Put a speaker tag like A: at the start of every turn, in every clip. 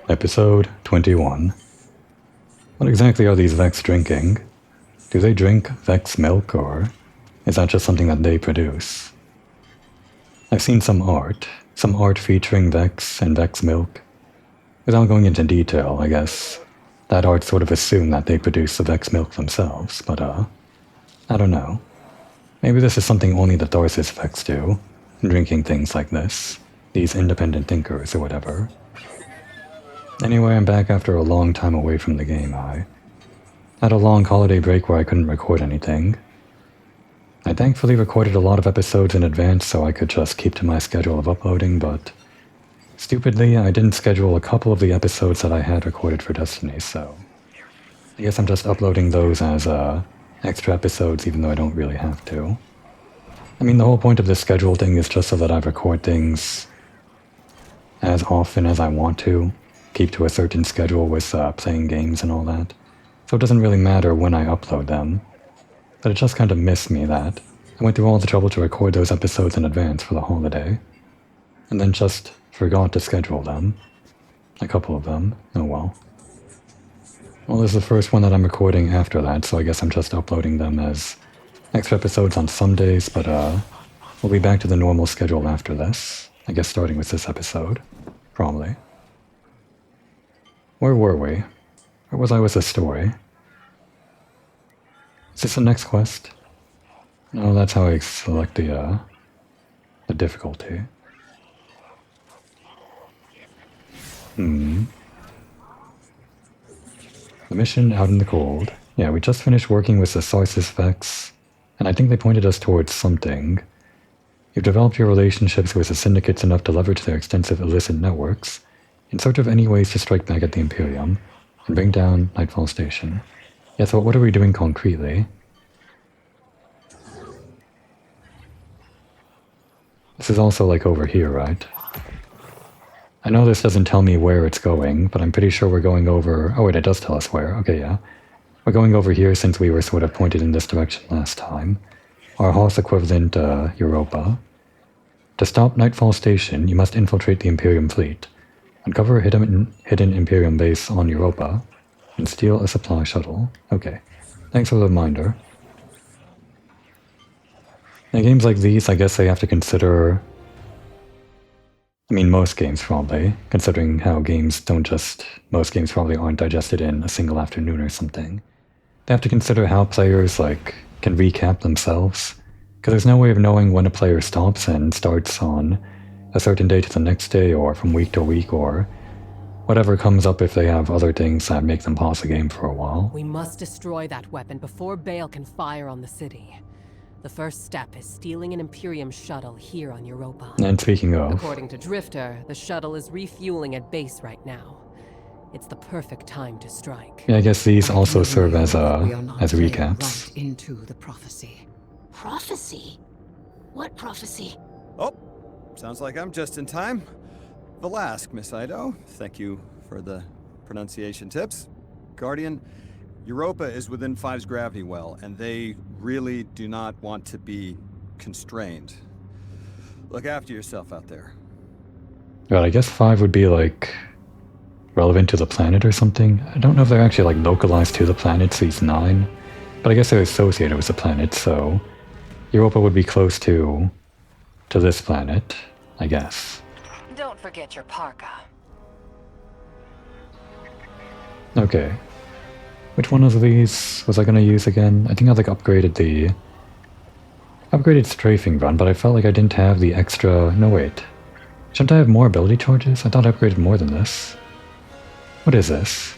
A: Episode 21. What exactly are these Vex drinking? Do they drink Vex milk, or is that just something that they produce? I've seen some art featuring Vex and Vex milk. Without going into detail, I guess that art sort of assumed that they produce the Vex milk themselves, but I don't know. Maybe this is something only the Tharsis Vex do, drinking things like this, these independent thinkers or whatever. Anyway, I'm back after a long time away from the game. I had a long holiday break where I couldn't record anything. I thankfully recorded a lot of episodes in advance so I could just keep to my schedule of uploading, but stupidly, I didn't schedule a couple of the episodes that I had recorded for Destiny, so I guess I'm just uploading those as extra episodes even though I don't really have to. I mean, the whole point of this schedule thing is just so that I record things as often as I want to, keep to a certain schedule with playing games and all that. So it doesn't really matter when I upload them. But it just kind of missed me that I went through all the trouble to record those episodes in advance for the holiday, and then just forgot to schedule them. A couple of them. Oh well. Well, this is the first one that I'm recording after that, so I guess I'm just uploading them as extra episodes on some days, but we'll be back to the normal schedule after this. I guess starting with this episode. Probably. Where were we? Where was I with the story? Is this the next quest? No, that's how I select the difficulty. The mission out in the cold. Yeah, we just finished working with the Tharsis Vex, and I think they pointed us towards something. You've developed your relationships with the syndicates enough to leverage their extensive illicit networks in search of any ways to strike back at the Imperium and bring down Nightfall Station. Yeah, so what are we doing concretely? This is also like over here, right? I know this doesn't tell me where it's going, but I'm pretty sure we're going over... Oh wait, it does tell us where. Okay, yeah. We're going over here since we were sort of pointed in this direction last time. Our Hoth equivalent, Europa. To stop Nightfall Station, you must infiltrate the Imperium fleet, uncover a hidden Imperium base on Europa, and steal a supply shuttle. Okay, thanks for the reminder. In games like these, I guess they have to consider... I mean, most games probably, considering how games don't just... Most games probably aren't digested in a single afternoon or something. They have to consider how players, can recap themselves. Because there's no way of knowing when a player stops and starts on a certain day to the next day, or from week to week, or whatever comes up if they have other things that make them pause the game for a while.
B: We must destroy that weapon before Bale can fire on the city. The first step is stealing an Imperium shuttle here on Europa.
A: And speaking of...
B: According to Drifter, the shuttle is refueling at base right now. It's the perfect time to strike.
A: Yeah, I guess these also serve as recaps.
C: Right into the prophecy.
D: Prophecy? What prophecy?
E: Oh, sounds like I'm just in time. Velask, Miss Ido. Thank you for the pronunciation tips. Guardian, Europa is within Five's gravity well, and they really do not want to be constrained. Look after yourself out there.
A: God, I guess 5 would be, relevant to the planet or something. I don't know if they're actually, localized to the planet, so these 9. But I guess they're associated with the planet, so... Europa would be close to this planet, I guess.
D: Don't forget your parka.
A: Okay. Which one of these was I gonna use again? I think I upgraded the... Upgraded strafing run, but I felt like I didn't have the extra... No, wait. Shouldn't I have more ability charges? I thought I upgraded more than this. What is this?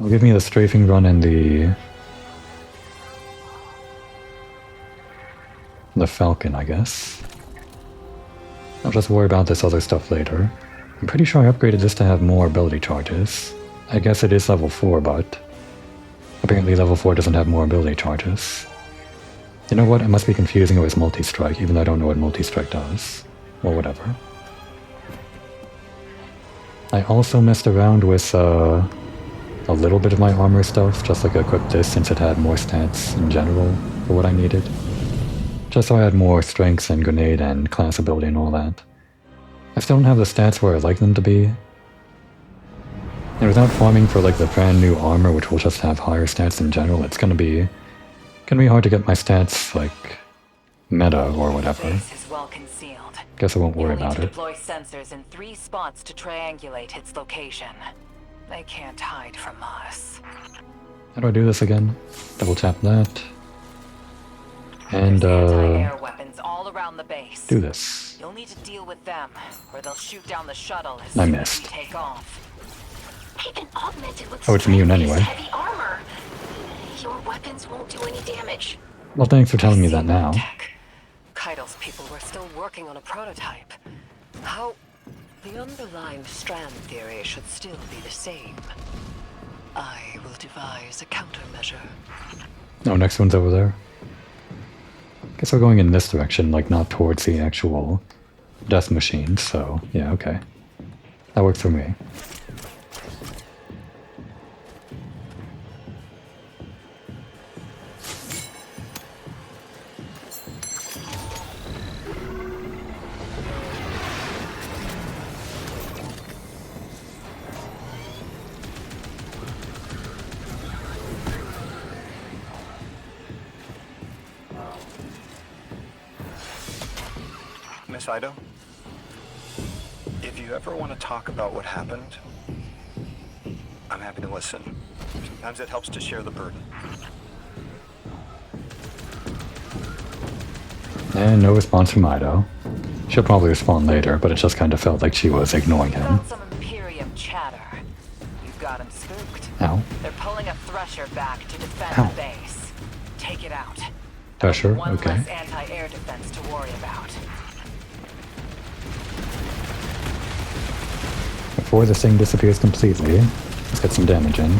A: Well, give me the strafing run and the Falcon, I guess. I'll just worry about this other stuff later. I'm pretty sure I upgraded this to have more ability charges. I guess it is level 4, but apparently level 4 doesn't have more ability charges. You know what? I must be confusing it with multi-strike, even though I don't know what multi-strike does. Or whatever. I also messed around with a little bit of my armor stuff, just like equip this since it had more stats in general for what I needed. Just so I had more strengths and grenade and class ability and all that. I still don't have the stats where I'd like them to be. And without farming for like the brand new armor, which will just have higher stats in general, it's gonna be hard to get my stats like meta or whatever.
D: Base is well concealed.
A: Guess I won't worry
D: You'll need
A: about
D: to
A: it.
D: deploy sensors in 3 spots to triangulate its location. They can't hide from us.
A: How do I do this again? Double tap that. And
D: There's anti-air weapons all around the base.
A: do this.
D: You'll need to deal with them, or they'll shoot down the shuttle as
A: I
D: soon as
A: missed.
D: we take off.
C: They've been augmented with
A: Oh, it's immune
C: strength-based
A: anyway.
C: heavy armor. Your weapons won't do any damage.
A: Well, thanks for telling me that now.
B: Tech. Keidel's people were still working on a prototype. How?
F: The underlying strand theory should still be the same. I will devise a countermeasure.
A: Oh, next one's over there. Guess we're going in this direction, like not towards the actual death machine, so yeah, okay. That works for me.
G: Miss Ido, if you ever want to talk about what happened, I'm happy to listen. Sometimes it helps to share the burden.
A: And no response from Ido. She'll probably respond later, but it just kind of felt like she was ignoring him.
D: Found some Imperium chatter. You've got him spooked.
A: Ow.
D: They're pulling a Thresher back to defend
A: Ow.
D: the base. Take it out.
A: Thresher,
D: One
A: okay.
D: less anti-air defense to worry about.
A: Before this thing disappears completely, let's get some damage in.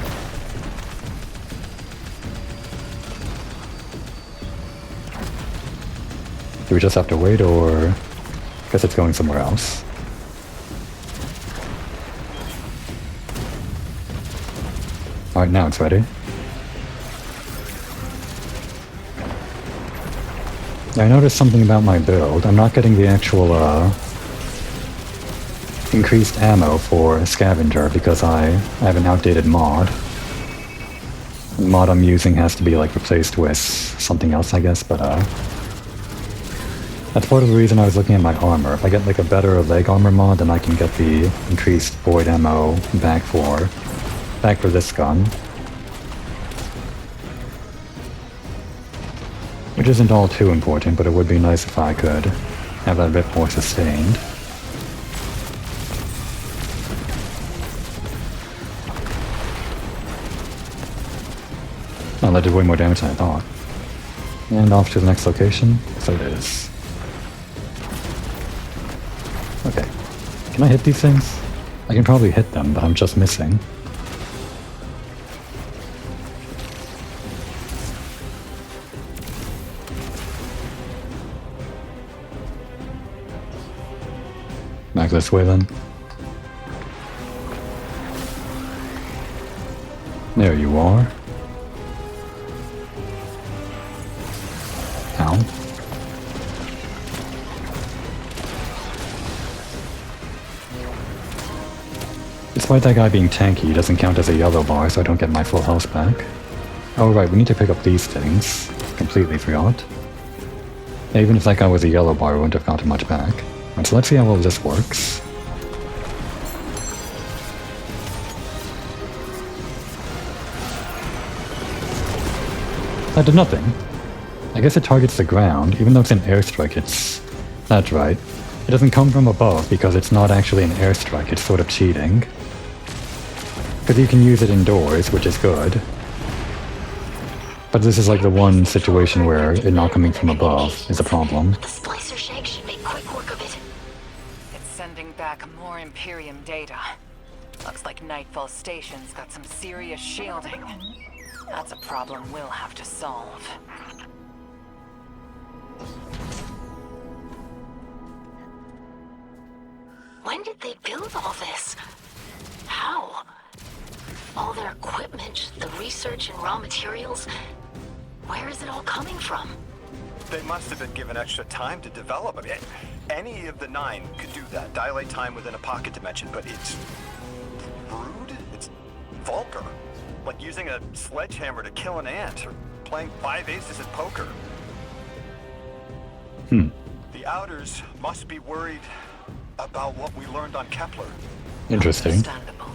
A: Do we just have to wait, or... guess it's going somewhere else. Alright, now it's ready. I noticed something about my build. I'm not getting the actual, increased ammo for Scavenger because I have an outdated mod. The mod I'm using has to be, like, replaced with something else, I guess, but, that's part of the reason I was looking at my armor. If I get, like, a better leg armor mod, then I can get the increased void ammo back for this gun. Which isn't all too important, but it would be nice if I could have that a bit more sustained. Oh, that did way more damage than I thought. And off to the next location. So it is. Okay. Can I hit these things? I can probably hit them, but I'm just missing. Back this way then. There you are. Ow. Despite that guy being tanky, he doesn't count as a yellow bar, so I don't get my full health back. Oh right, we need to pick up these things. Completely forgot. Yeah, even if that guy was a yellow bar, we wouldn't have gotten much back. Right, so let's see how well this works. That did nothing. I guess it targets the ground, even though it's an airstrike, it's... That's right. It doesn't come from above because it's not actually an airstrike, it's sort of cheating. Because you can use it indoors, which is good. But this is like the one situation where it not coming from above is a problem.
C: The splicer shank should make quick work of it.
D: It's sending back more Imperium data. Looks like Nightfall Station's got some serious shielding. That's a problem we'll have to solve.
C: When did they build all this? How? All their equipment, the research and raw materials. Where is it all coming from?
G: They must have been given extra time to develop. I mean, any of the 9 could do that. Dilate time within a pocket dimension, but it's rude. It's vulgar. Like using a sledgehammer to kill an ant, or playing 5 aces at poker. The Outers must be worried about what we learned on Kepler.
A: Interesting.
F: Understandable.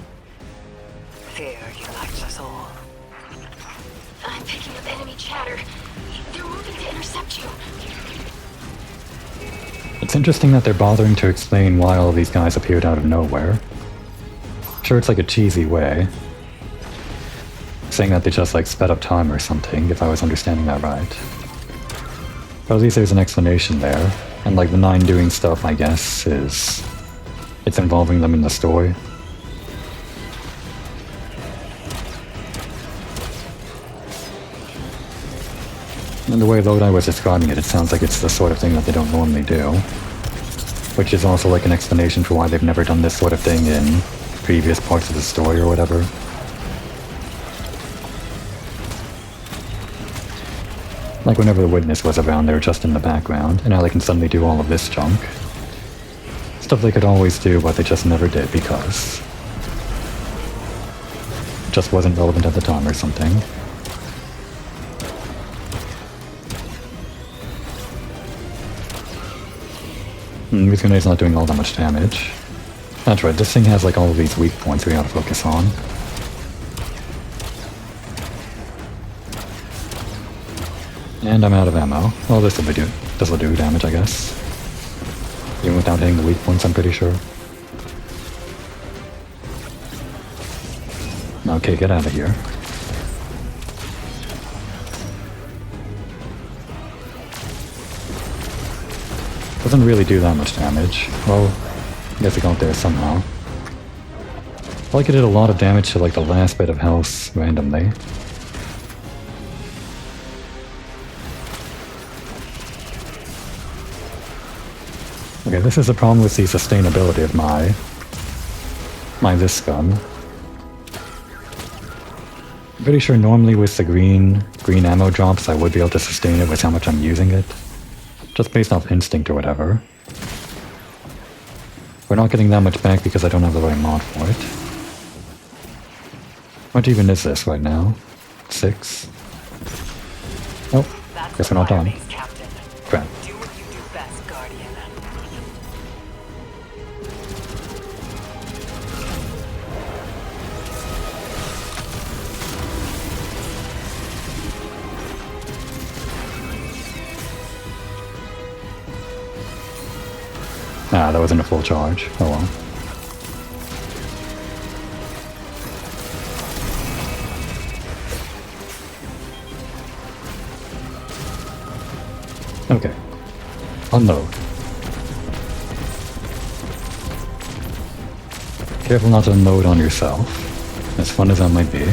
F: Fear unites us all.
C: I'm picking up enemy chatter. They're moving to intercept you.
A: It's interesting that they're bothering to explain why all these guys appeared out of nowhere. Sure, it's like a cheesy way. Saying that they just like sped up time or something, if I was understanding that right. But at least there's an explanation there. And like the 9 doing stuff, I guess, is... it's involving them in the story. And the way Lodi was describing it, it sounds like it's the sort of thing that they don't normally do. Which is also like an explanation for why they've never done this sort of thing in previous parts of the story or whatever. Like whenever the witness was around, they were just in the background, and now they can suddenly do all of this junk. Stuff they could always do, but they just never did because it just wasn't relevant at the time or something. This grenade's not doing all that much damage. That's right, this thing has like all of these weak points we gotta focus on. And I'm out of ammo. Well, this will do damage, I guess. Even without hitting the weak points, I'm pretty sure. Okay, get out of here. Doesn't really do that much damage. Well, I guess it got there somehow. I feel like it did a lot of damage to like the last bit of health randomly. Okay, this is the problem with the sustainability of my this gun. I'm pretty sure normally with the green ammo drops I would be able to sustain it with how much I'm using it. Just based off instinct or whatever. We're not getting that much back because I don't have the right mod for it. What even is this right now? 6? Oh, guess we're not done. Crap.
D: Do what you do best, Guardian.
A: Ah, that wasn't a full charge. Oh well. Okay. Unload. Careful not to unload on yourself, as fun as that might be.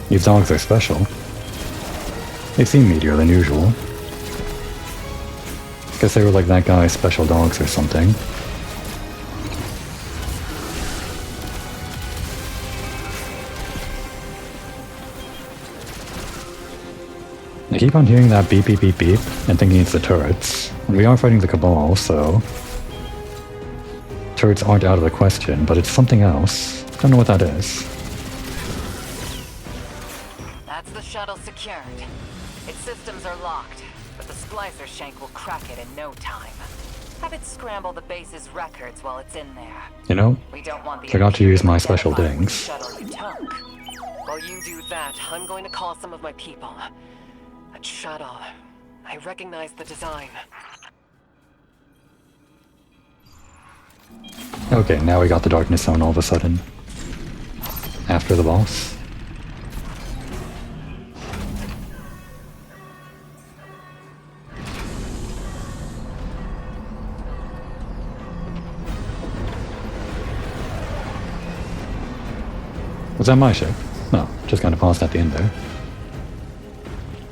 A: These dogs are special. They seem meatier than usual. Guess they were like that guy's special dogs or something. I keep on hearing that beep beep beep beep and thinking it's the turrets. And we are fighting the Cabal, so... turrets aren't out of the question, but it's something else. Don't know what that is.
D: That's the shuttle secured. Its systems are locked, but the splicer shank will crack it in no time. Have it scramble the base's records while it's in there.
A: You know,
D: We don't want the
A: forgot to use my
D: Imperium
A: special
D: identifying
A: dings.
D: shuttle you took. While you do that, I'm going to call some of my people. That shuttle. I recognize the design.
A: Okay, now we got the Darkness Zone all of a sudden. After the boss. Was that my ship? No, just kind of paused at the end there.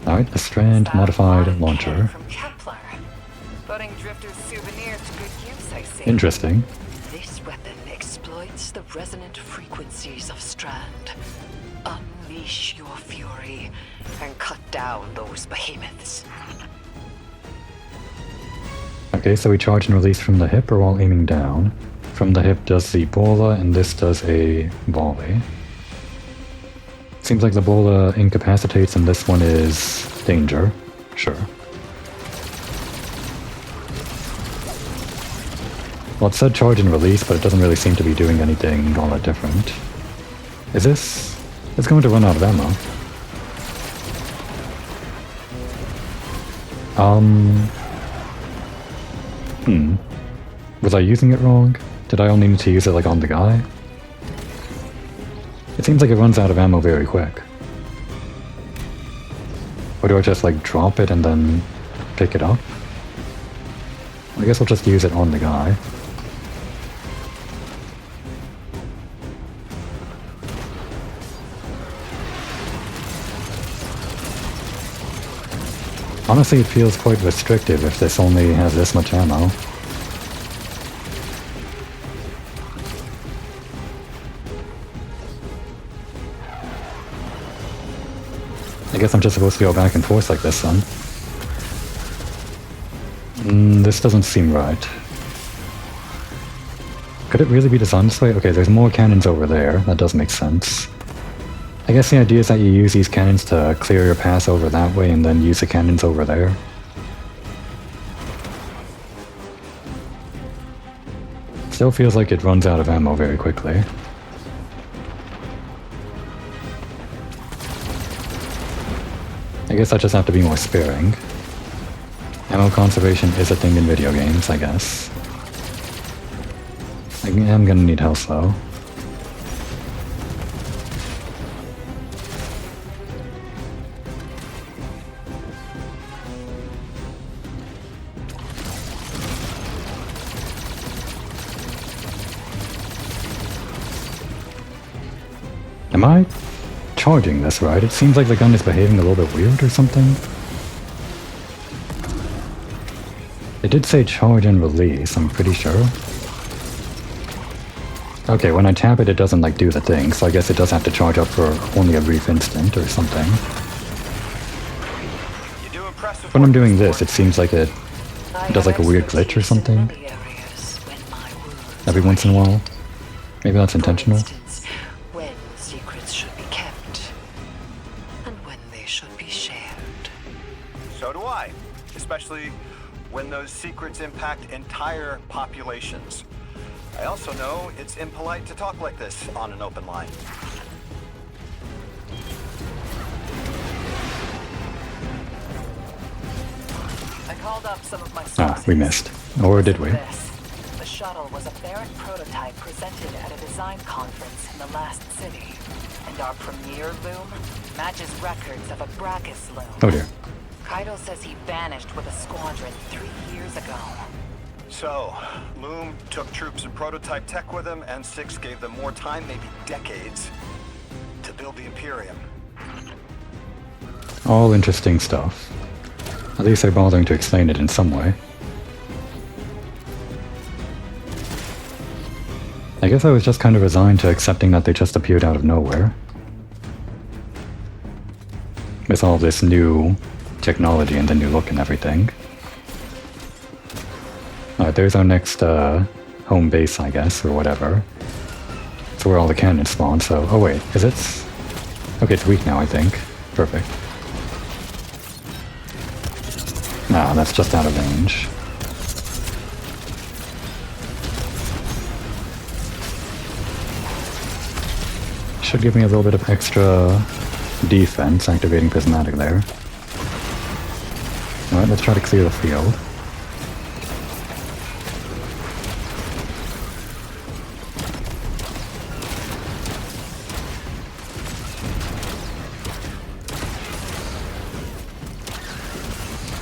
A: Alright, the Strand Modified Launcher.
D: From Kepler. Putting Drifter's souvenirs to good use, I see.
A: Interesting.
F: This weapon exploits the resonant frequencies of Strand. Unleash your fury and cut down those behemoths.
A: Okay, so we charge and release from the hip or while aiming down. From the hip does the bola, and this does a volley. Seems like the bola incapacitates and this one is danger. Sure. Well, it said charge and release, but it doesn't really seem to be doing anything all that different. Is this... It's going to run out of ammo. Was I using it wrong? Did I only need to use it like on the guy? It seems like it runs out of ammo very quick. Or do I just like drop it and then pick it up? I guess I'll just use it on the guy. Honestly, it feels quite restrictive if this only has this much ammo. I guess I'm just supposed to go back and forth like this then. This doesn't seem right. Could it really be designed this way? Okay, there's more cannons over there. That does make sense. I guess the idea is that you use these cannons to clear your path over that way and then use the cannons over there. Still feels like it runs out of ammo very quickly. I guess I just have to be more sparing. Ammo conservation is a thing in video games, I guess. I am gonna need health though. Am I charging this right? It seems like the gun is behaving a little bit weird or something. It did say charge and release, I'm pretty sure. Okay, when I tap it, it doesn't like do the thing, so I guess it does have to charge up for only a brief instant or something. When I'm doing this, it seems like it does like a weird glitch or something. Every once in a while. Maybe that's intentional.
F: When secrets should be kept, and when they should be shared.
G: So do I, especially when those secrets impact entire populations. I also know it's impolite to talk like this on an open line.
D: I called up some of my sources.
A: We missed. Or did we?
D: The shuttle was a barren prototype presented at a design conference in the last city. And our premier loom matches records of a Brachus loom.
A: Oh dear.
D: Kaido says he vanished with a squadron 3 years ago.
G: So, Loom took troops and prototype tech with him, and Six gave them more time, maybe decades, to build the Imperium.
A: All interesting stuff. At least they're bothering to explain it in some way. I guess I was just kind of resigned to accepting that they just appeared out of nowhere. With all this new technology and the new look and everything. Alright, there's our next home base, I guess, or whatever. It's where all the cannons spawn, so... Oh wait, is it? Okay, it's weak now, I think. Perfect. Nah, that's just out of range. Should give me a little bit of extra defense, activating Prismatic there. Alright, let's try to clear the field.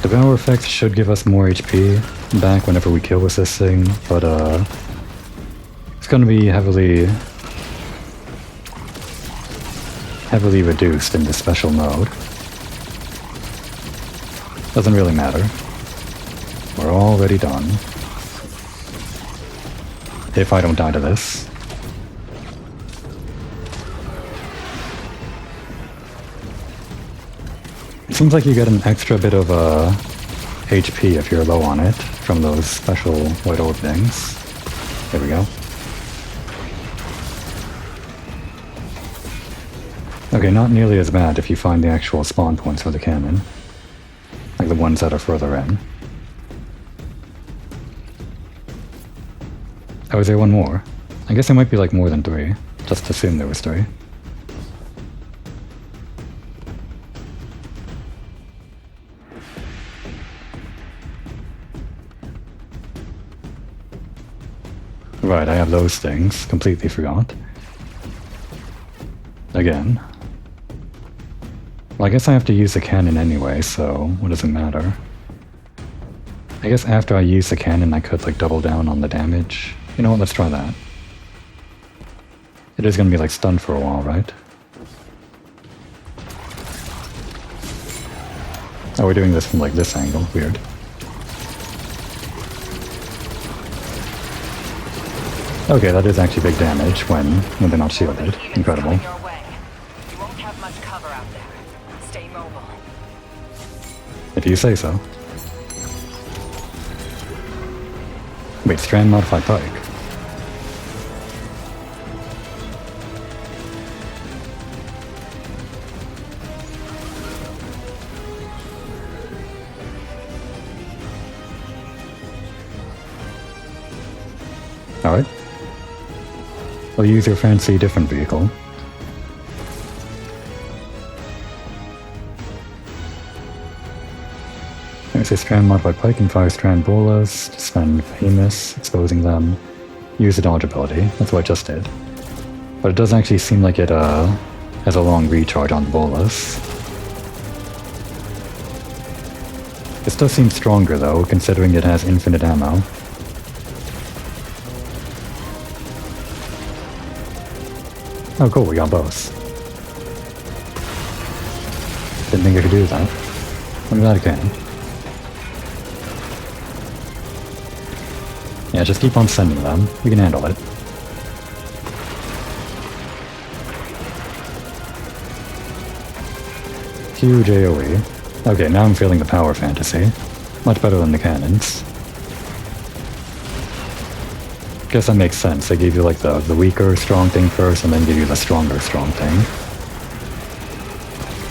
A: Devour effects should give us more HP back whenever we kill with this thing, but it's gonna be heavily heavily reduced in this special mode. Doesn't really matter. We're already done. If I don't die to this. It seems like you get an extra bit of HP if you're low on it from those special white orb things. There we go. Okay, not nearly as bad if you find the actual spawn points for the cannon. Like the ones that are further in. Oh, is there one more? I guess there might be like more than 3. Just assume there was 3. Right, I have those things. Completely forgot. Again. Well, I guess I have to use the cannon anyway, so what does it matter? I guess after I use the cannon I could like double down on the damage. You know what, let's try that. It is gonna be like stunned for a while, right? Oh, we're doing this from like this angle. Weird. Okay, that is actually big damage when they're not shielded. Incredible.
D: You won't have much cover out there. Stay mobile.
A: If you say so. Wait, strand modified pike. Alright. I'll use your fancy different vehicle. There's a strand modified pike and 5 strand bolas. Spend famous, exposing them. Use the dodge ability. That's what I just did. But it does actually seem like it has a long recharge on the bolas. This does seem stronger though, considering it has infinite ammo. Oh cool, we got both. Didn't think I could do that. I'm glad I can. Yeah, just keep on sending them. We can handle it. Huge AoE. Okay, now I'm feeling the power fantasy. Much better than the cannons. Guess that makes sense. They gave you like the weaker strong thing first and then give you the stronger strong thing.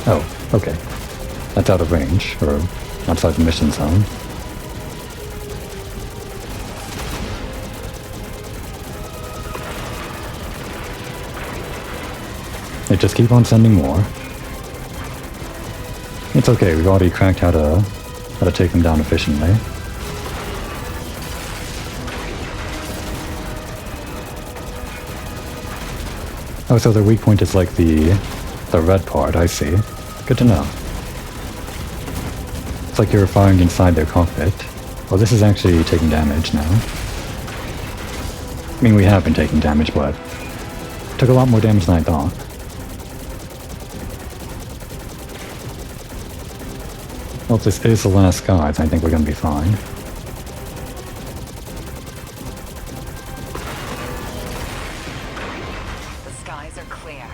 A: Oh, okay. That's out of range, or outside the mission zone. They just keep on sending more. It's okay, we've already cracked how to take them down efficiently. Oh, so their weak point is like the red part, I see. Good to know. It's like you're firing inside their cockpit. Well, this is actually taking damage now. I mean, we have been taking damage, but it took a lot more damage than I thought. Well, if this is the last guys, I think we're gonna be fine.
D: The skies are clear.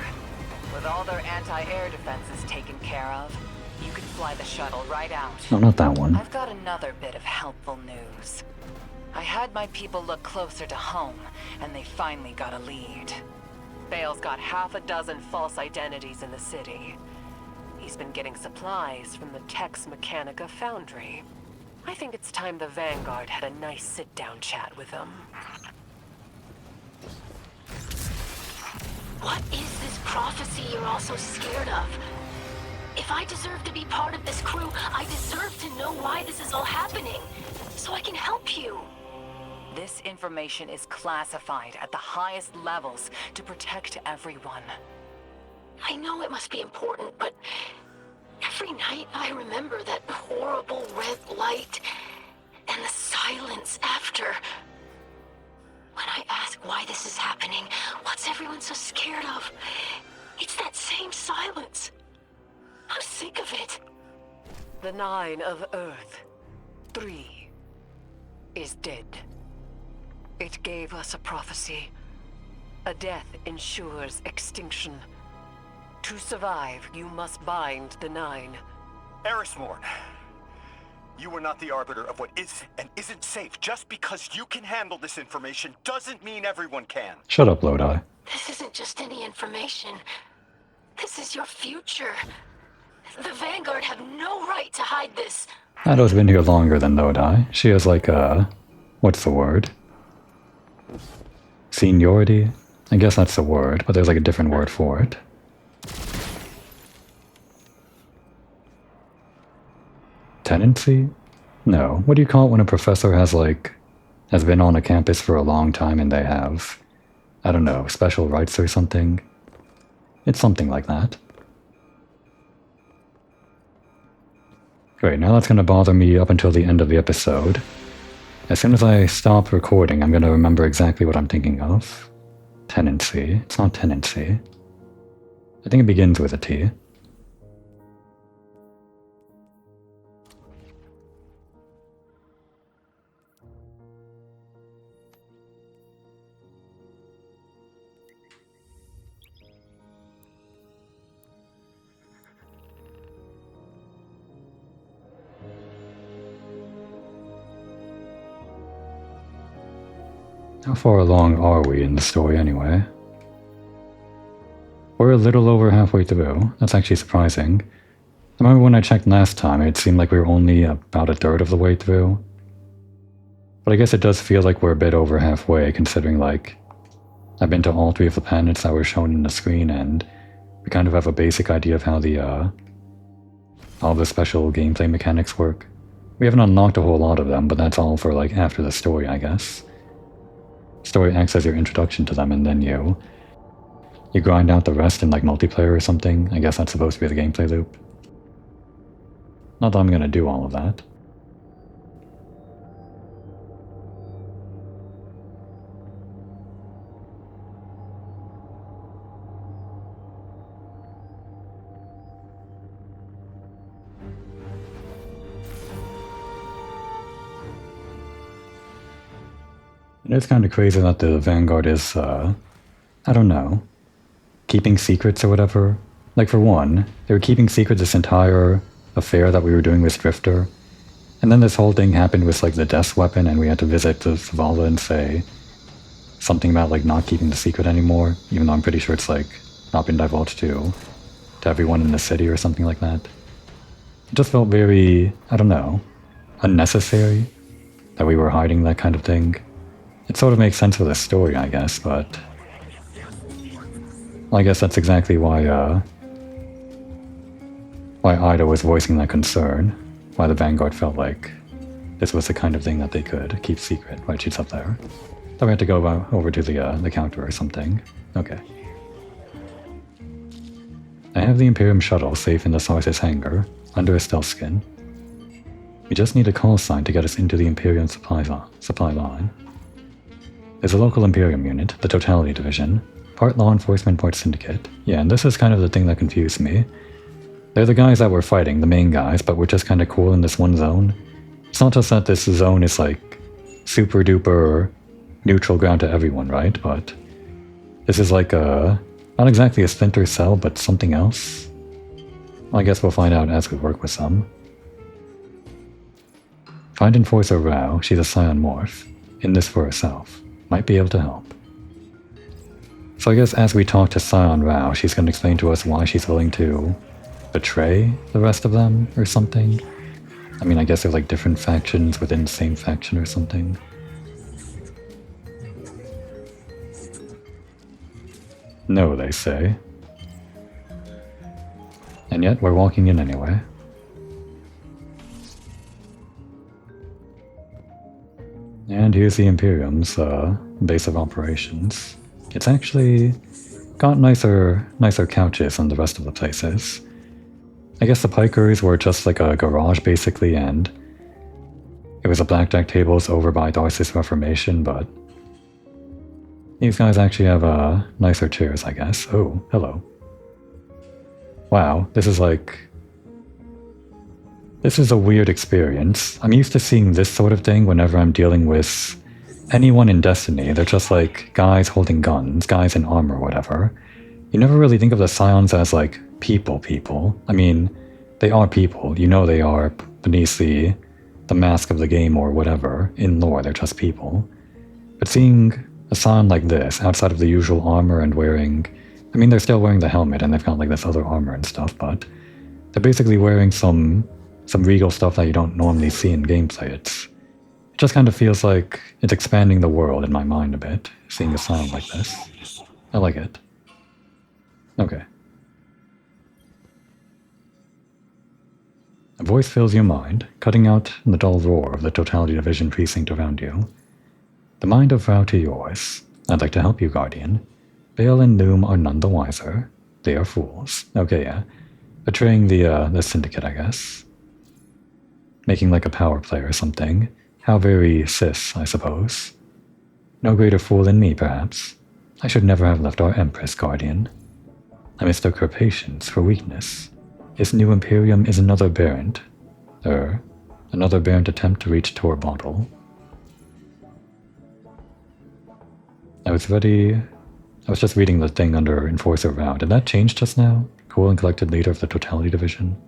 D: With all their anti-air defenses taken care of, you can fly the shuttle right out.
A: No, not that one.
D: I've got another bit of helpful news. I had my people look closer to home, and they finally got a lead. Bale's got half a dozen false identities in the city. He's been getting supplies from the Tex Mechanica foundry. I think it's time the Vanguard had a nice sit-down chat with him.
C: What is this prophecy you're all so scared of? If I deserve to be part of this crew, I deserve to know why this is all happening, so I can help you.
D: This information is classified at the highest levels to protect everyone.
C: I know it must be important, but every night I remember that horrible red light and the silence after. When I ask why this is happening, what's everyone so scared of? It's that same silence
F: the 9 of Earth, 3, is dead. It gave us a prophecy. A death ensures extinction. To survive, you must bind the 9.
G: Erismorn, you are not the arbiter of what is and isn't safe. Just because you can handle this information doesn't mean everyone can.
A: Shut up, Lodi.
C: This isn't just any information. This is your future. The Vanguard have no right to hide this.
A: Ado's been here longer than Lodi. She has like what's the word? Seniority? I guess that's the word, but there's like a different word for it. Tenancy? No. What do you call it when a professor has been on a campus for a long time and they have, I don't know, special rights or something? It's something like that. Great, now that's gonna bother me up until the end of the episode. As soon as I stop recording, I'm gonna remember exactly what I'm thinking of. Tenancy. It's not tenancy. I think it begins with a T. How far along are we in the story anyway? We're a little over halfway through. That's actually surprising. I remember when I checked last time, it seemed like we were only about a third of the way through. But I guess it does feel like we're a bit over halfway, considering I've been to all 3 of the planets that were shown in the screen, and we kind of have a basic idea of how all the special gameplay mechanics work. We haven't unlocked a whole lot of them, but that's all for after the story, I guess. Story acts as your introduction to them, and then you grind out the rest in multiplayer or something. I guess that's supposed to be the gameplay loop. Not that I'm gonna do all of that. It's kind of crazy that the Vanguard is, I don't know, keeping secrets or whatever. For one, they were keeping secret this entire affair that we were doing with Drifter. And then this whole thing happened with, the death weapon, and we had to visit the Zavala and say something about, not keeping the secret anymore, even though I'm pretty sure it's, not been divulged to everyone in the city or something like that. It just felt very, I don't know, unnecessary that we were hiding that kind of thing. It sort of makes sense for the story, I guess, but I guess that's exactly why Ida was voicing that concern, why the Vanguard felt like this was the kind of thing that they could keep secret. Right, she's up there. Thought we had to go over to the counter or something. Okay. I have the Imperium shuttle safe in the Source's hangar, under a stealth skin. We just need a call sign to get us into the Imperium supply line. There's a local Imperium unit, the Totality Division, part law enforcement, part syndicate. Yeah, and this is kind of the thing that confused me. They're the guys that we're fighting, the main guys, but we're just kind of cool in this one zone. It's not just that this zone is super duper neutral ground to everyone, right? But this is not exactly a splinter cell, but something else. Well, I guess we'll find out as we work with some. Find Enforcer Rao, she's a Scion Morph, in this for herself. Might be able to help. So I guess as we talk to Scion Rao, she's going to explain to us why she's willing to betray the rest of them or something. I mean, I guess there's different factions within the same faction or something. No, they say. And yet we're walking in anyway. And here's the Imperium's base of operations. It's actually got nicer couches than the rest of the places. I guess the Pikers were just a garage basically, and it was a blackjack tables over by Darcy's Reformation, but these guys actually have nicer chairs, I guess. Oh, hello. Wow, this is This is a weird experience. I'm used to seeing this sort of thing whenever I'm dealing with anyone in Destiny. They're just like guys holding guns, guys in armor, whatever. You never really think of the Scions as like people. I mean, they are people. You know they are beneath the mask of the game or whatever. In lore, they're just people. But seeing a Scion like this, outside of the usual armor and wearing... I mean, they're still wearing the helmet and they've got like this other armor and stuff, but they're basically wearing some regal stuff that you don't normally see in gameplay. It just kind of feels like it's expanding the world in my mind a bit, seeing a Scion like this. I like it. Okay. A voice fills your mind, cutting out the dull roar of the Totality Division precinct around you. The mind of vow to yours. I'd like to help you, Guardian. Bale and Loom are none the wiser. They are fools. Okay, yeah. Betraying the Syndicate, I guess. Making like a power play or something. How very cis, I suppose. No greater fool than me, perhaps. I should never have left our Empress, Guardian. I mistook her patience for weakness. His new Imperium is another aberrant. Another aberrant attempt to reach Tor Bottle. I was just reading the thing under Enforcer Vow. Did that change just now? Cool and collected leader of the Totality Division.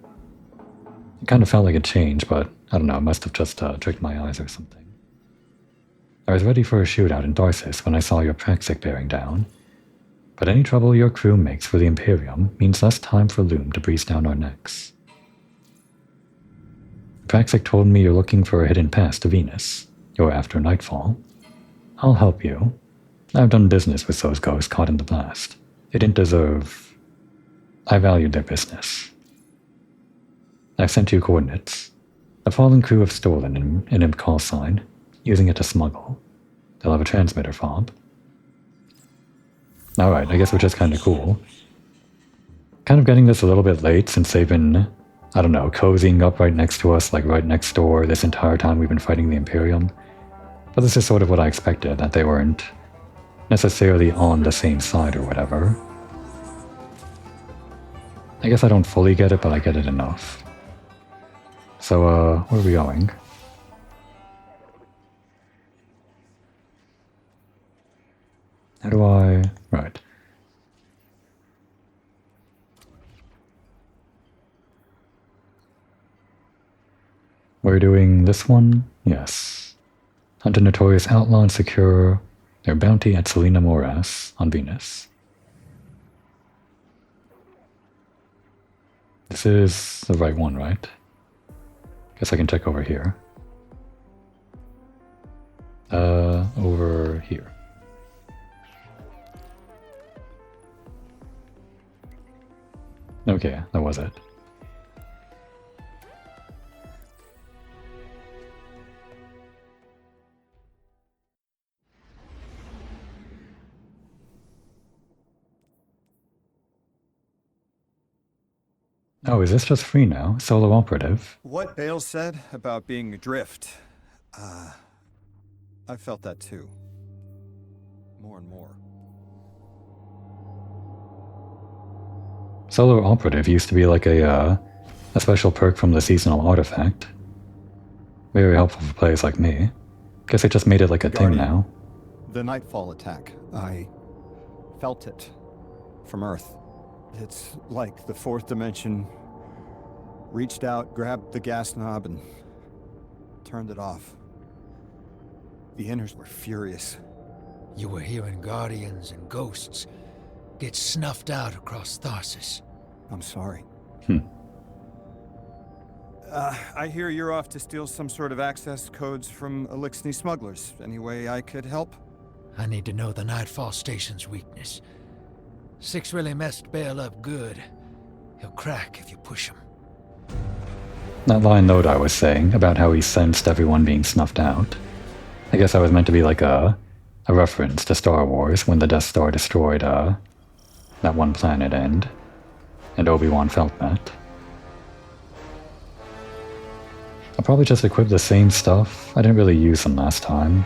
A: It kind of felt like it changed, but I don't know, it must have just tricked my eyes or something. I was ready for a shootout in Tharsis when I saw your Praxic bearing down. But any trouble your crew makes for the Imperium means less time for Loom to breeze down our necks. Praxic told me you're looking for a hidden pass to Venus. You're after Nightfall. I'll help you. I've done business with those ghosts caught in the blast. They didn't deserve... I valued their business. I've sent you coordinates. The fallen crew have stolen an imp call sign, using it to smuggle. They'll have a transmitter fob. Alright, I guess which is kind of cool. Kind of getting this a little bit late since they've been, I don't know, cozying up right next to us, like right next door this entire time we've been fighting the Imperium. But this is sort of what I expected, that they weren't necessarily on the same side or whatever. I guess I don't fully get it, but I get it enough. So, where are we going? How do I... Right. We're doing this one? Yes. Hunt a notorious outlaw and secure their bounty at Selena Morass on Venus. This is the right one, right? Guess I can check over here. Over here. Okay, that was it. Oh, is this just free now? Solo operative?
E: What Bale said about being adrift, I felt that too. More and more.
A: Solo operative used to be like a special perk from the seasonal artifact. Very helpful for players like me. Guess they just made it like a thing now.
E: The Nightfall attack, I felt it from Earth. It's like the fourth dimension reached out, grabbed the gas knob, and turned it off. The Inners were furious.
H: You were hearing Guardians and Ghosts get snuffed out across Tharsis.
E: I'm sorry. I hear you're off to steal some sort of access codes from Elixni smugglers. Any way I could help?
H: I need to know the Nightfall Station's weakness. Six really messed Bale up good. He'll crack if you push him.
A: That line note I was saying about how he sensed everyone being snuffed out. I guess that was meant to be like a reference to Star Wars when the Death Star destroyed that one planet and Obi-Wan felt that. I'll probably just equip the same stuff. I didn't really use them last time.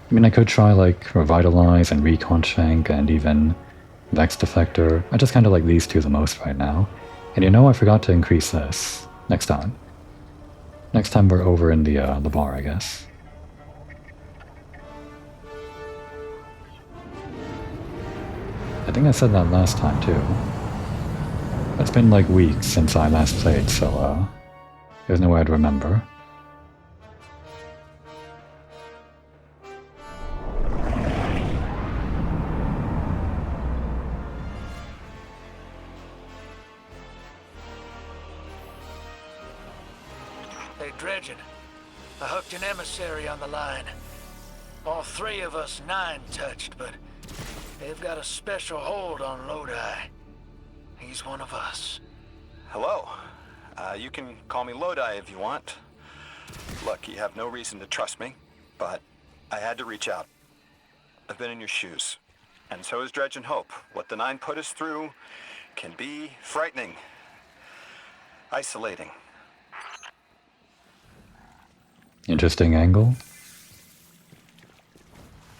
A: I mean, I could try like Revitalize and Recon Shank and even Vex Deflector. I just kind of like these two the most right now. And you know, I forgot to increase this next time. next time we're over in the bar, I guess. I think I said that last time too. It's been like weeks since I last played, so there's no way I'd remember.
H: Hey, Dredgen. I hooked an emissary on the line. All 3 of us 9 touched, but they've got a special hold on Lodi. He's one of us.
G: Hello. You can call me Lodi if you want. Look, you have no reason to trust me, but I had to reach out. I've been in your shoes. And so is Dredge and Hope. What the 9 put us through can be frightening. Isolating.
A: Interesting angle.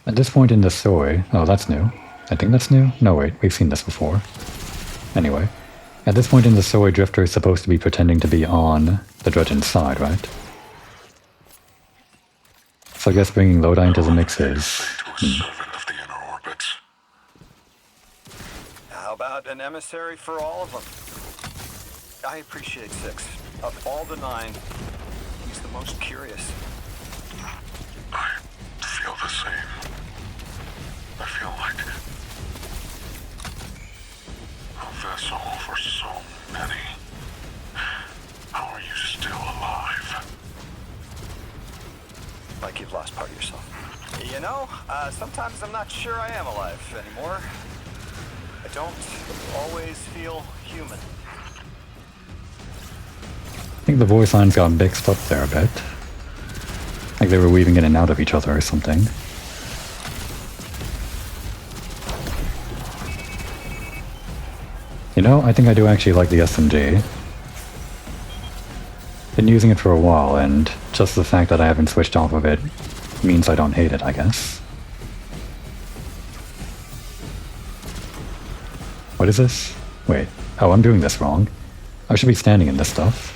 A: At this point in the story... Oh, that's new. I think that's new? No, wait, we've seen this before. Anyway, at this point in the story, Drifter is supposed to be pretending to be on the Dredgen's side, right? So I guess bringing Lodi into the mix is...
G: How about an emissary for all of them? I appreciate 6. Of all the 9, he's the most curious.
I: I feel the same. I feel like a vessel for so many. How are you still alive?
G: Like you've lost part of yourself. You know, sometimes I'm not sure I am alive anymore. I don't always feel human.
A: I think the voice lines got mixed up there a bit. Like they were weaving in and out of each other or something. You know, I think I do actually like the SMG. Been using it for a while, and just the fact that I haven't switched off of it means I don't hate it, I guess. What is this? Wait. Oh, I'm doing this wrong. I should be standing in this stuff.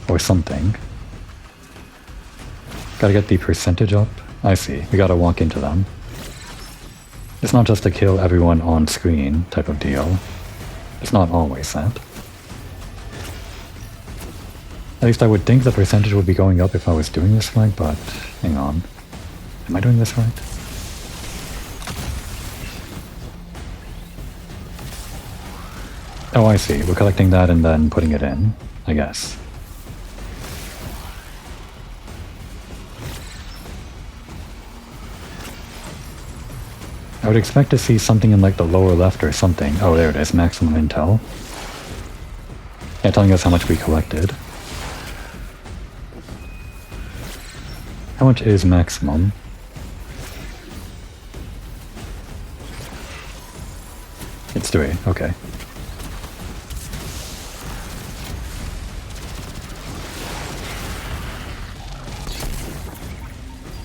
A: Or something. Gotta get the percentage up? I see. We gotta walk into them. It's not just to kill everyone on screen type of deal. It's not always that. At least I would think the percentage would be going up if I was doing this right, but hang on. Am I doing this right? Oh, I see. We're collecting that and then putting it in, I guess. I would expect to see something in like the lower left or something. Oh, there it is. Maximum intel. Yeah, telling us how much we collected. How much is maximum? It's 3. Okay.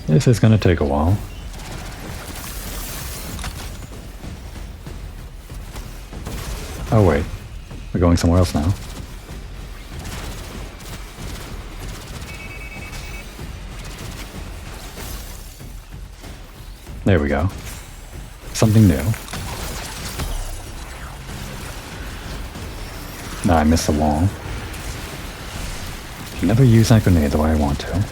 A: This is gonna take a while. Oh wait, we're going somewhere else now. There we go. Something new. Nah, I missed the wall. Never use that grenade the way I want to.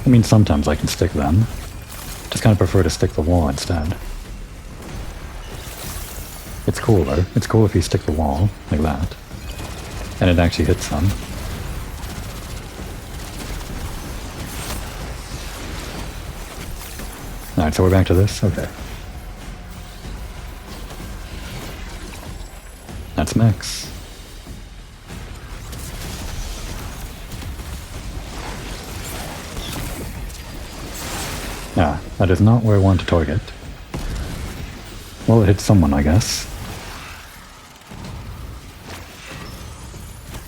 A: I mean, sometimes I can stick them. Just kind of prefer to stick the wall instead. It's cooler. It's cool if you stick the wall, like that. And it actually hits them. Alright, so we're back to this? Okay. That's Max. Ah, that is not where I want to target. Well, it hit someone, I guess.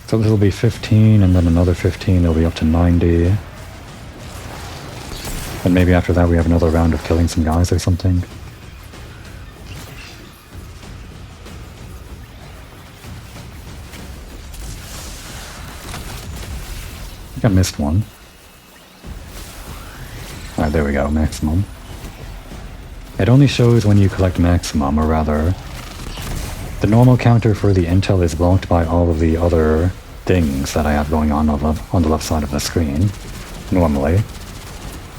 A: So this will be 15, and then another 15, it'll be up to 90. And maybe after that we have another round of killing some guys or something. I missed one. Alright, there we go, maximum. It only shows when you collect maximum, or rather, the normal counter for the intel is blocked by all of the other things that I have going on the left side of the screen, normally.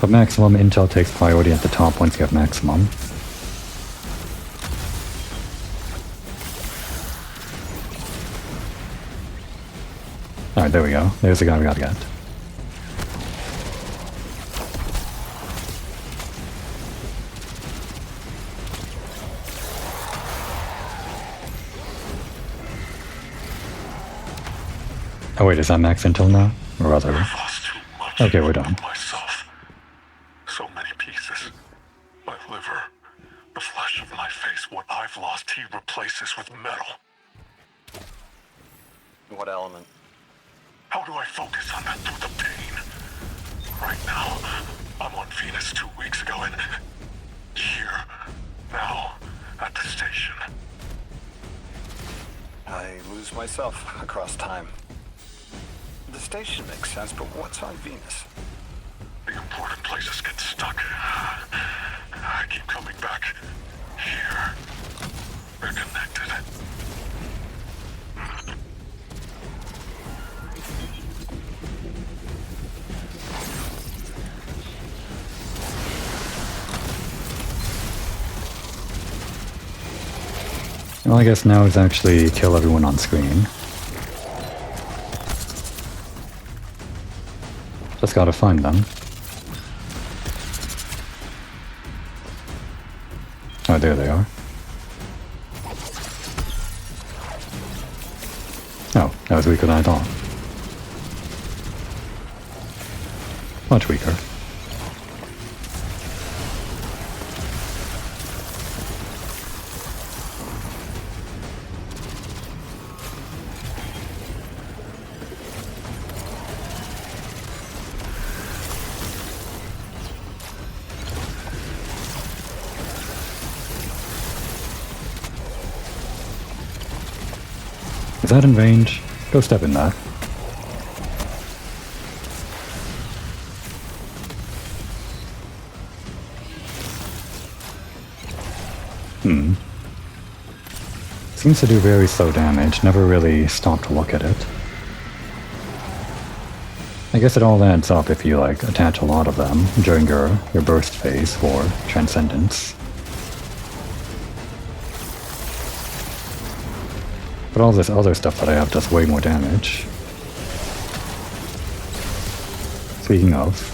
A: But maximum intel takes priority at the top once you have maximum. Alright, there we go. There's the guy we gotta get. Oh wait, is that max intel now? Or other? Okay, we're done.
I: Myself. So many pieces. My liver. The flesh of my face. What I've lost, he replaces with metal.
G: What element?
I: How do I focus on that through the pain? Right now, I'm on Venus 2 weeks ago and here, now, at the station.
G: I lose myself across time. The station makes sense, but what's on Venus?
I: The important places get stuck. I keep coming back. Here. They're connected.
A: Well, I guess now is actually kill everyone on screen. Just gotta find them. Oh, there they are. Oh, that was weaker than I thought. Much weaker. Is that in range? Go step in that. Seems to do very slow damage, never really stop to look at it. I guess it all adds up if you attach a lot of them during your burst phase for Transcendence. But all this other stuff that I have does way more damage. Speaking of...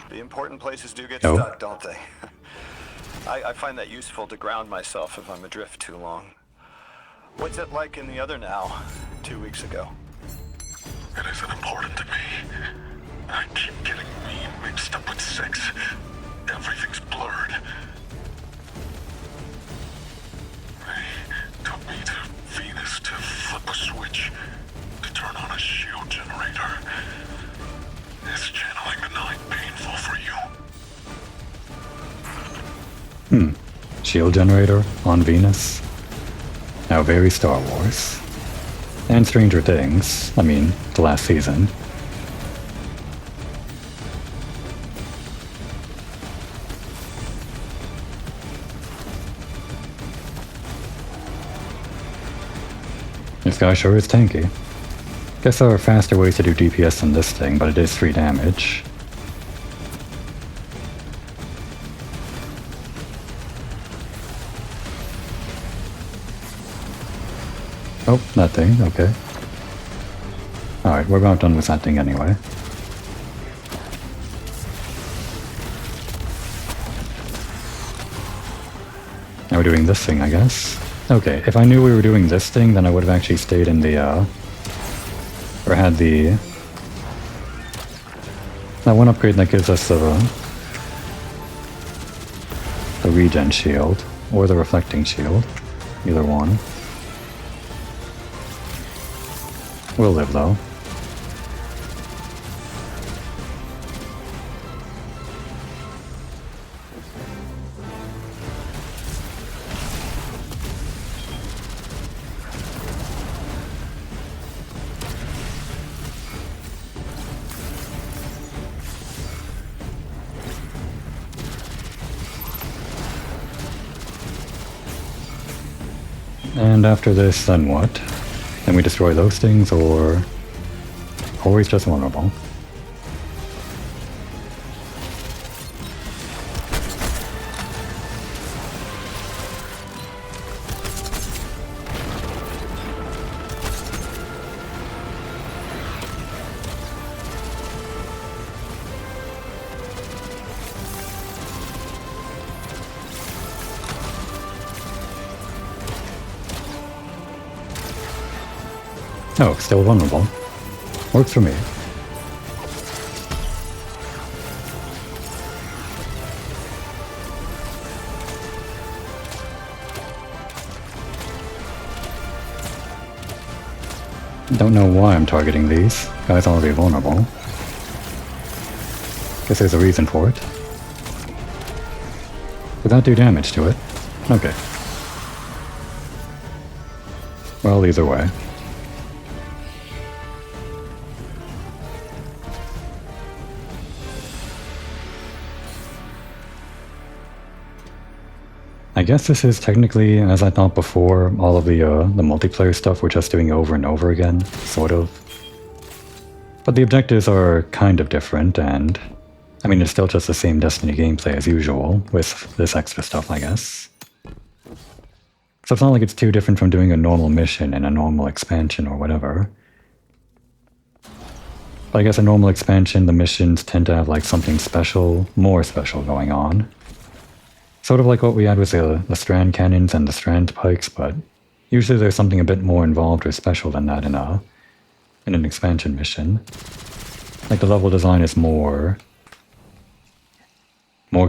G: The important places do get
A: Oh.
G: stuck, don't they? I find that useful to ground myself if I'm adrift too long. What's it like in the other now, 2 weeks ago?
I: It isn't important to me. I keep getting me mixed up with 6. Everything's blurred. They took me to Venus to flip a switch, to turn on a shield generator. Is channeling the night painful for you?
A: Shield generator on Venus. Now very Star Wars. And Stranger Things. I mean, the last season. This guy sure is tanky. Guess there are faster ways to do DPS than this thing, but it is 3 damage. Oh, that thing, okay. Alright, we're about done with that thing anyway. Now we're doing this thing, I guess. Okay, if I knew we were doing this thing, then I would have actually stayed in the, or had the... that one upgrade that gives us the regen shield, or the reflecting shield. Either one. We'll live, though. And after this, then what? Then we destroy those things, or... always just vulnerable? Oh, still vulnerable. Works for me. Don't know why I'm targeting these. Guy's already vulnerable. Guess there's a reason for it. Did that do damage to it? Okay. Well, either way. I guess this is technically, as I thought before, all of the multiplayer stuff we're just doing over and over again, sort of. But the objectives are kind of different, and I mean, it's still just the same Destiny gameplay as usual, with this extra stuff, I guess. So it's not like it's too different from doing a normal mission in a normal expansion or whatever. But I guess a normal expansion, the missions tend to have like something special, more special going on. Sort of like what we had with the strand cannons and the strand pikes, but usually there's something a bit more involved or special than that in an expansion mission. Like the level design is more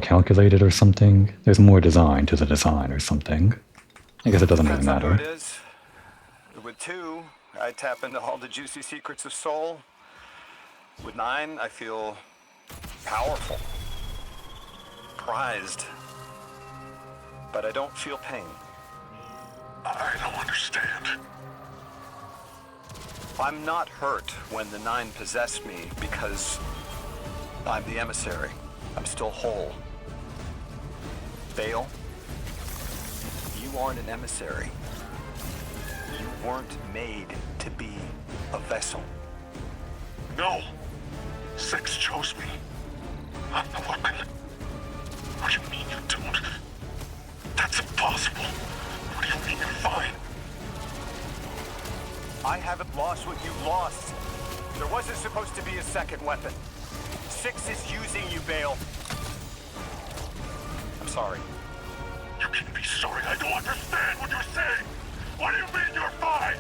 A: calculated or something. There's more design to the design or something. I guess it doesn't really matter.
G: It is. With 2, I tap into all the juicy secrets of Soul. With 9, I feel powerful, prized. But I don't feel pain.
I: I don't understand.
G: I'm not hurt when the 9 possess me because I'm the emissary. I'm still whole. Bale, you aren't an emissary. You weren't made to be a vessel.
I: No. 6 chose me. I'm the weapon. What do you mean you don't? That's impossible. What do you mean you're fine?
G: I haven't lost what you lost. There wasn't supposed to be a second weapon. 6 is using you, Bale. I'm sorry.
I: You can be sorry. I don't understand what you're saying. What do you mean you're fine?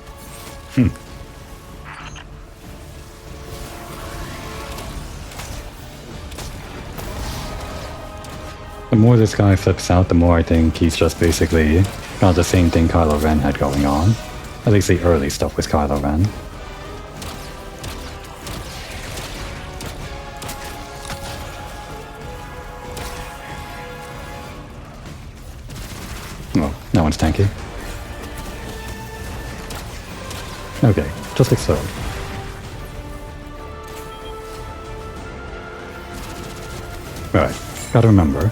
A: The more this guy flips out, the more I think he's just basically got the same thing Kylo Ren had going on. At least the early stuff with Kylo Ren. Well, that one's tanky. Okay, just explode. Right, gotta remember.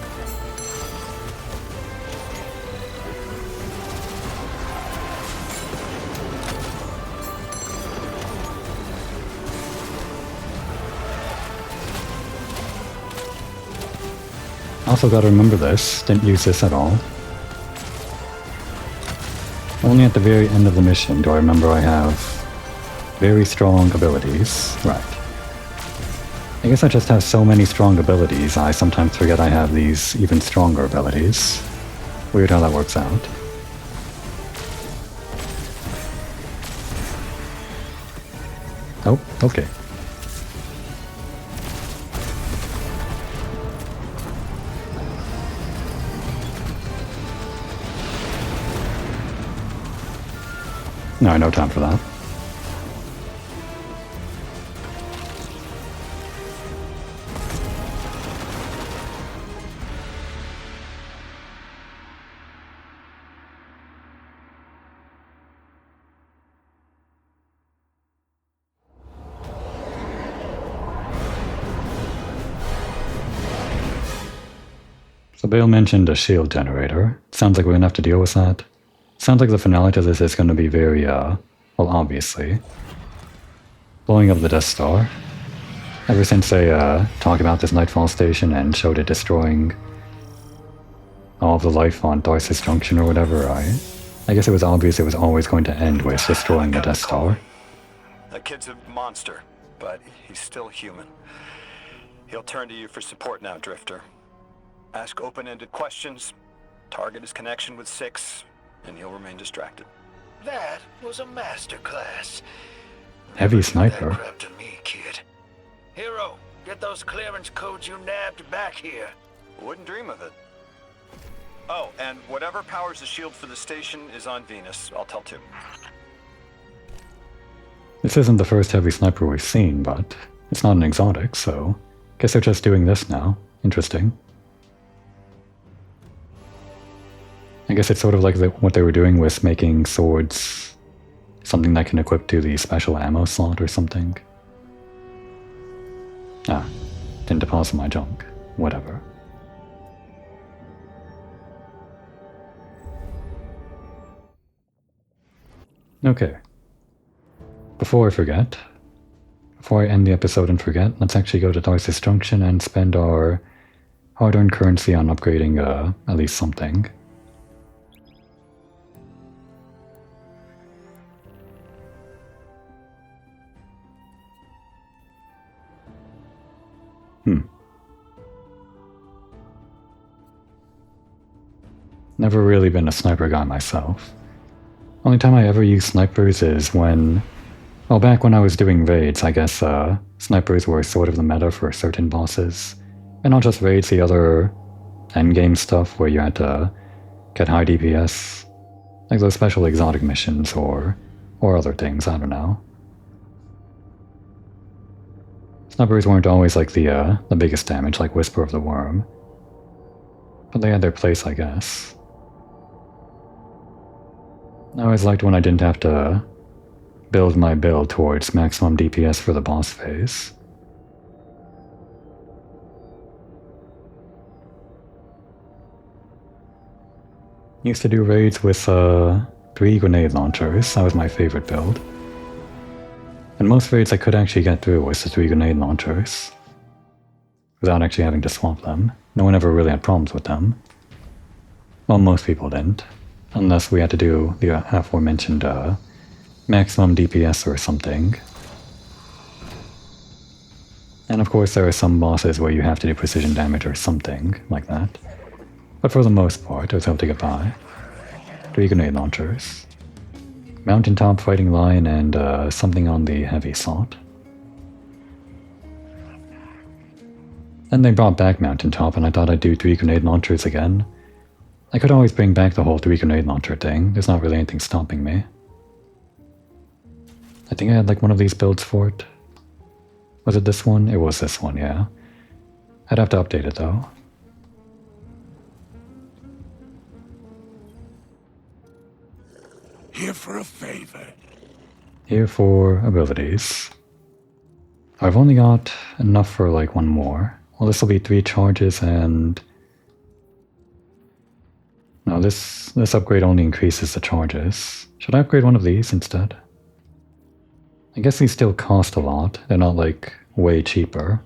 A: Also gotta remember this, didn't use this at all. Only at the very end of the mission do I remember I have very strong abilities. Right. I guess I just have so many strong abilities, I sometimes forget I have these even stronger abilities. Weird how that works out. Oh, okay. No time for that. So Bale mentioned a shield generator. Sounds like we're gonna have to deal with that. Sounds like the finale to this is gonna be very, well, obviously, blowing up the Death Star. Ever since they, talked about this Nightfall station and showed it destroying all of the life on Darcy's Junction or whatever, I guess it was obvious it was always going to end with destroying the Death Star.
G: That kid's a monster, but he's still human. He'll turn to you for support now, Drifter. Ask open-ended questions, target his connection with 6, and he'll remain distracted.
H: That was a masterclass.
A: Heavy sniper.
H: That crap to me, kid. Hero, get those clearance codes you nabbed back here.
G: Wouldn't dream of it. Oh, and whatever powers the shield for the station is on Venus. I'll tell too.
A: This isn't the first heavy sniper we've seen, but it's not an exotic, so guess they're just doing this now. Interesting. I guess it's sort of like what they were doing with making swords something that can equip to the special ammo slot or something. Ah, didn't deposit my junk. Whatever. Okay. Before I end the episode and forget, let's actually go to Darcy's Junction and spend our hard-earned currency on upgrading at least something. Never really been a sniper guy myself. Only time I ever used snipers is when... well, back when I was doing raids, I guess snipers were sort of the meta for certain bosses. And not just raids, the other endgame stuff where you had to get high DPS. Like those special exotic missions or other things, I don't know. Snipers weren't always like the biggest damage, like Whisper of the Worm. But they had their place, I guess. I always liked when I didn't have to build my build towards maximum DPS for the boss phase. Used to do raids with 3 grenade launchers. That was my favorite build. And most raids I could actually get through with the 3 grenade launchers without actually having to swap them. No one ever really had problems with them. Well, most people didn't. Unless we had to do the aforementioned maximum DPS or something. And of course there are some bosses where you have to do precision damage or something like that. But for the most part, I was able to get by. 3 grenade launchers. Mountaintop Fighting Lion and something on the heavy slot. Then they brought back Mountaintop and I thought I'd do 3 grenade launchers again. I could always bring back the whole 3 grenade launcher thing. There's not really anything stopping me. I think I had like one of these builds for it. Was it this one? It was this one, yeah. I'd have to update it though.
I: Here for a favor.
A: Here for abilities. I've only got enough for like one more. Well, this will be 3 charges and... no, this upgrade only increases the charges. Should I upgrade one of these instead? I guess these still cost a lot. They're not like way cheaper.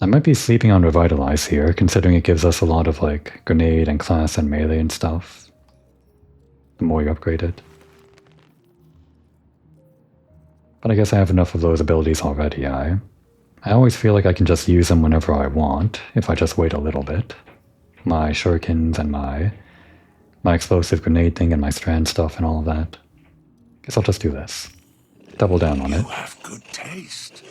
A: I might be sleeping on Revitalize here, considering it gives us a lot of like grenade and class and melee and stuff. The more you upgrade it. But I guess I have enough of those abilities already. I always feel like I can just use them whenever I want, if I just wait a little bit. My shurikens and my my explosive grenade thing and my strand stuff and all of that. Guess I'll just do this. Double down on it.
I: You have good taste.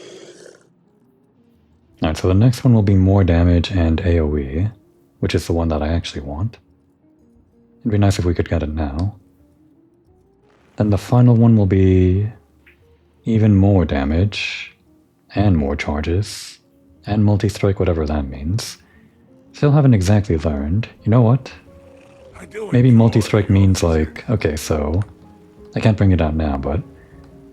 A: Alright, so the next one will be more damage and AoE, which is the one that I actually want. It'd be nice if we could get it now. Then the final one will be even more damage, and more charges, and multi-strike, whatever that means. Still haven't exactly learned. You know what? Maybe multi-strike means like, okay, so I can't bring it out now, but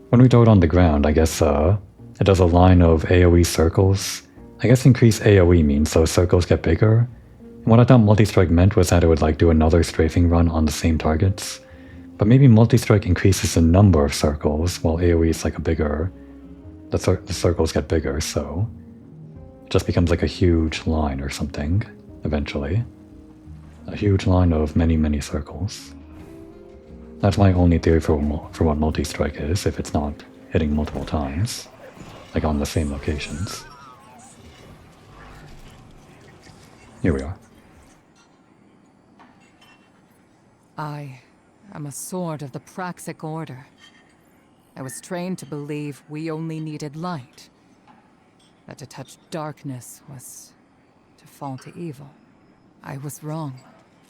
A: when we throw it on the ground, I guess it does a line of AoE circles. I guess increased AoE means those circles get bigger. And what I thought multi-strike meant was that it would like do another strafing run on the same targets. But maybe multi-strike increases the number of circles, while AoE is like a bigger... The circles get bigger, so it just becomes like a huge line or something, eventually. A huge line of many, many circles. That's my only theory for what multi-strike is, if it's not hitting multiple times, like on the same locations. Here we are.
B: I am a sword of the Praxic Order. I was trained to believe we only needed light. That to touch darkness was to fall to evil. I was wrong.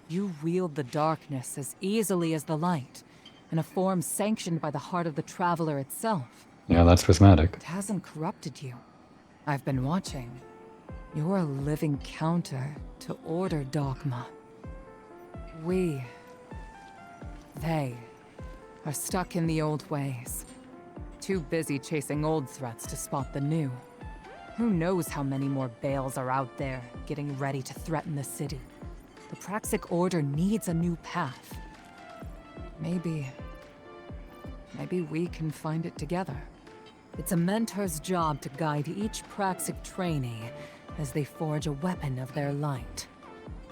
B: You wield the darkness as easily as the light, in a form sanctioned by the heart of the Traveler itself.
A: Yeah, that's prismatic.
B: It hasn't corrupted you. I've been watching. You're a living counter to Order dogma. They are stuck in the old ways. Too busy chasing old threats to spot the new. Who knows how many more Bales are out there, getting ready to threaten the city. The Praxic Order needs a new path. Maybe we can find it together. It's a mentor's job to guide each Praxic trainee as they forge a weapon of their light.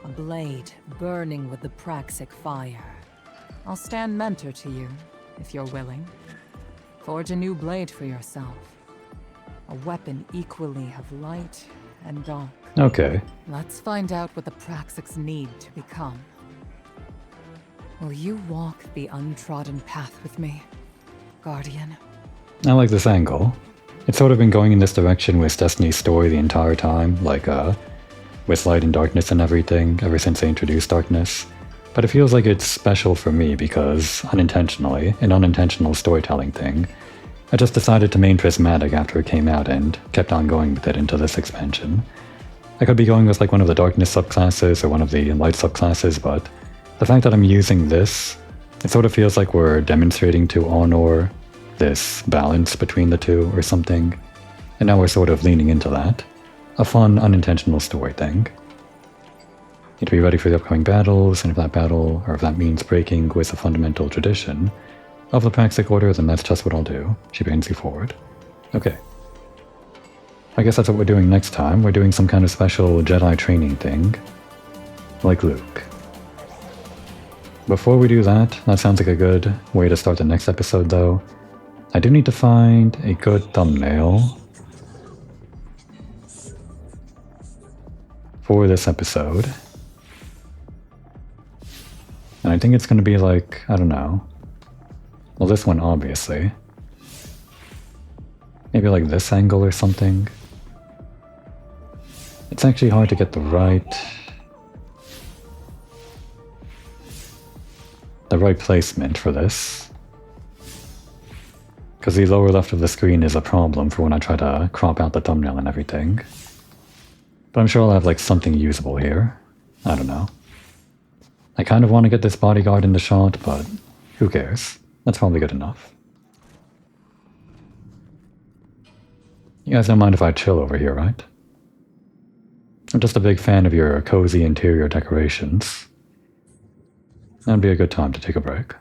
B: A blade burning with the Praxic fire. I'll stand mentor to you, if you're willing. Forge a new blade for yourself. A weapon equally of light and dark.
A: Okay.
B: Let's find out what the Praxics need to become. Will you walk the untrodden path with me, Guardian?
A: I like this angle. It's sort of been going in this direction with Destiny's story the entire time, like, with light and darkness and everything, ever since they introduced darkness. But it feels like it's special for me because, unintentionally, an unintentional storytelling thing, I just decided to main Prismatic after it came out and kept on going with it into this expansion. I could be going with like one of the darkness subclasses or one of the light subclasses, but the fact that I'm using this, it sort of feels like we're demonstrating to Honor this balance between the two or something, and now we're sort of leaning into that. A fun, unintentional story thing. Need to be ready for the upcoming battles, and if that means breaking with a fundamental tradition of the Praxic Order, then that's just what I'll do. She brings you forward. Okay. I guess that's what we're doing next time. We're doing some kind of special Jedi training thing. Like Luke. Before we do that sounds like a good way to start the next episode though. I do need to find a good thumbnail for this episode. And I think it's going to be like, I don't know. Well, this one obviously. Maybe like this angle or something. It's actually hard to get the right placement for this. Because the lower left of the screen is a problem for when I try to crop out the thumbnail and everything. But I'm sure I'll have like something usable here. I don't know. I kind of want to get this bodyguard in the shot, but who cares? That's probably good enough. You guys don't mind if I chill over here, right? I'm just a big fan of your cozy interior decorations. That'd be a good time to take a break.